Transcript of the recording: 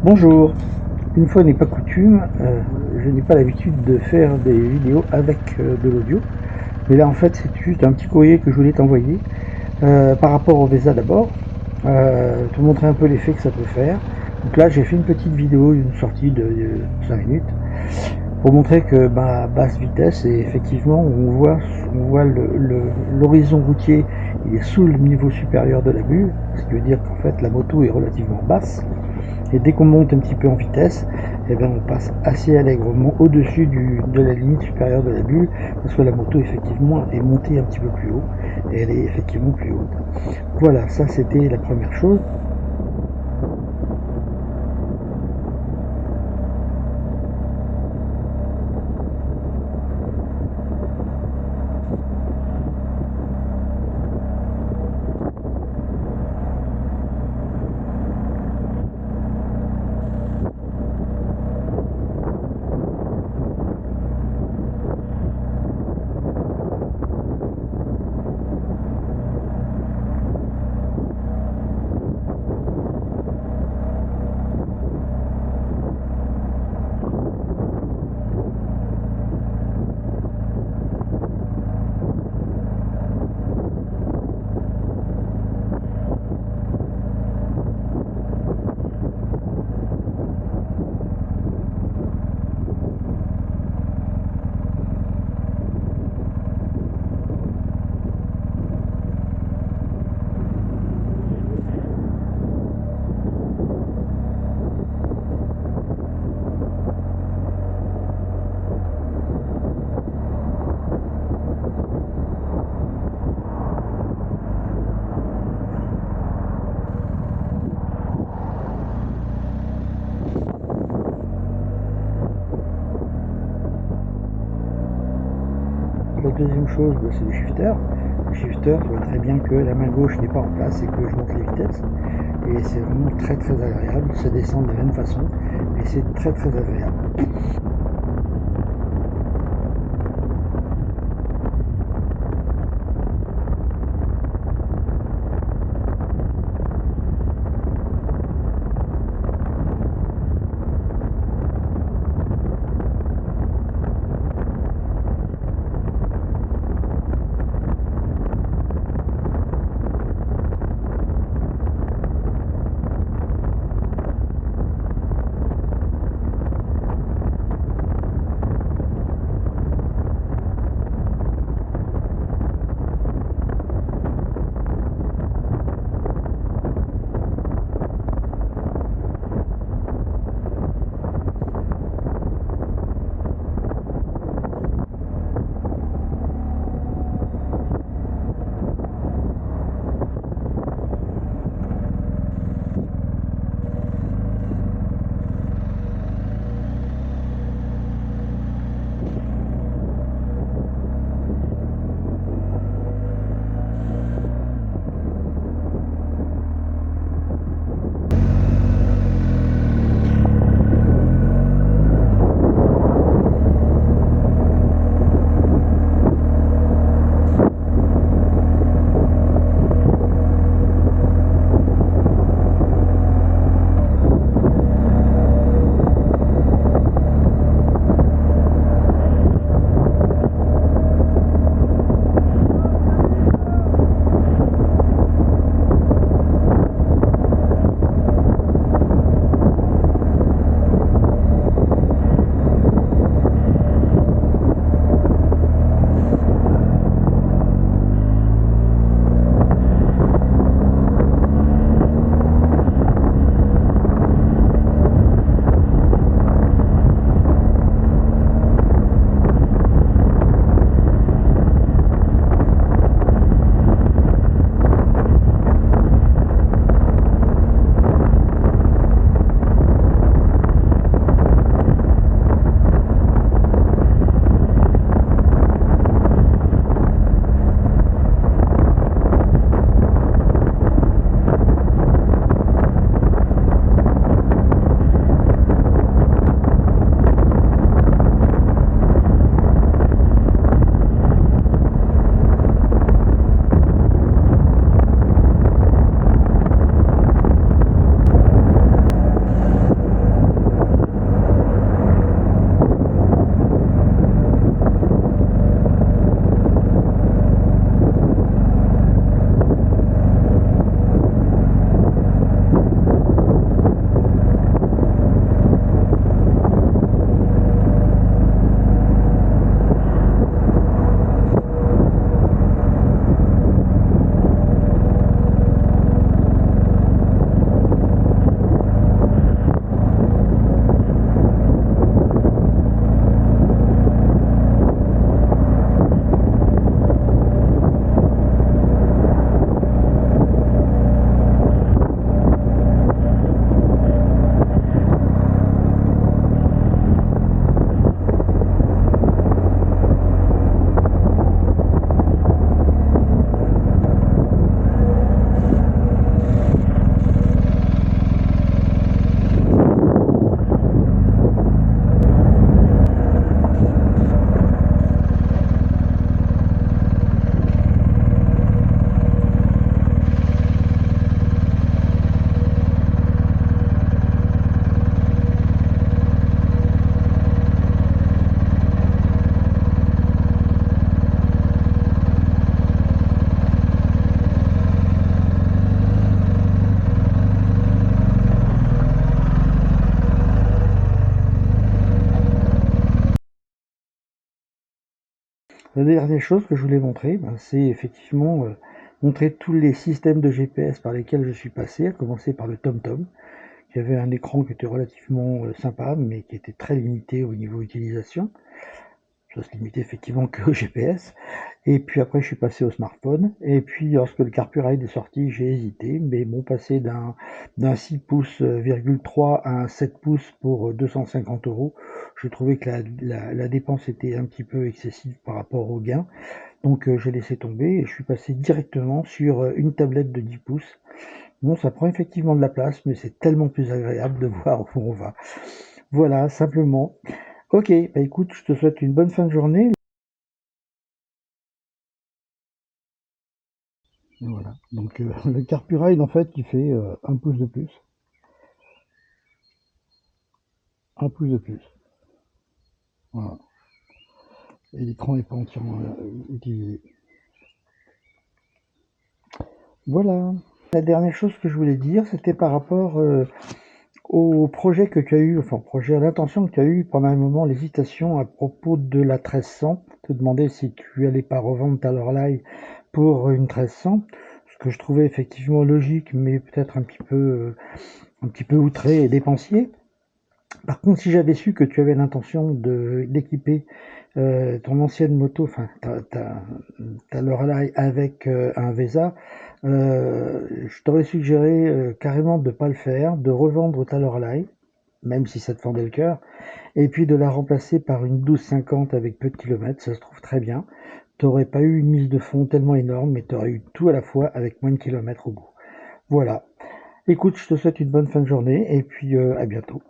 Bonjour, une fois n'est pas coutume, je n'ai pas l'habitude de faire des vidéos avec de l'audio, mais là en fait c'est juste un petit courrier que je voulais t'envoyer par rapport au VESA d'abord, te montrer un peu l'effet que ça peut faire. Donc là j'ai fait une petite vidéo, une sortie de 5 minutes, pour montrer que à basse vitesse, et effectivement on voit l'horizon routier, il est sous le niveau supérieur de la bulle, ce qui veut dire qu'en fait la moto est relativement basse. Et dès qu'on monte un petit peu en vitesse, on passe assez allègrement au-dessus de la limite supérieure de la bulle, parce que la moto effectivement est montée un petit peu plus haut, et elle est effectivement plus haute. Voilà, ça c'était la première chose. La deuxième chose, c'est le shifter. Le shifter, tu vois très bien que la main gauche n'est pas en place et que je monte les vitesses. Et c'est vraiment très très agréable. Ça descend de la même façon et c'est très très agréable. La dernière chose que je voulais montrer, c'est effectivement montrer tous les systèmes de GPS par lesquels je suis passé, à commencer par le TomTom, qui avait un écran qui était relativement sympa, mais qui était très limité au niveau utilisation. Ça se limitait effectivement que au GPS. Et puis après, je suis passé au smartphone. Et puis, lorsque le CarPuride est sorti, j'ai hésité. Mais bon, passer d'un 6 pouces,3 à un 7 pouces pour 250 euros, je trouvais que la dépense était un petit peu excessive par rapport au gain. Donc, j'ai laissé tomber et je suis passé directement sur une tablette de 10 pouces. Bon, ça prend effectivement de la place, mais c'est tellement plus agréable de voir où on va. Voilà, simplement. Ok, bah écoute, je te souhaite une bonne fin de journée. Voilà. Donc le CarPuride en fait il fait un pouce de plus. Un pouce de plus. Voilà. Et l'écran n'est pas entièrement utilisé. Voilà. La dernière chose que je voulais dire, c'était par rapport au projet que tu as eu, enfin projet à l'intention que tu as eu pendant un moment, l'hésitation à propos de la 1300. Te demander si tu allais pas revendre ta Lorelei pour une 1300. Ce que je trouvais effectivement logique, mais peut-être un petit peu outré et dépensier. Par contre, si j'avais su que tu avais l'intention d'équiper ton ancienne moto, enfin ta Lorelei avec un Vesa, je t'aurais suggéré carrément de ne pas le faire, de revendre ta Lorelei, même si ça te fendait le cœur, et puis de la remplacer par une 1250 avec peu de kilomètres, ça se trouve très bien. Tu n'aurais pas eu une mise de fond tellement énorme, mais tu aurais eu tout à la fois avec moins de kilomètres au bout. Voilà. Écoute, je te souhaite une bonne fin de journée, et puis à bientôt.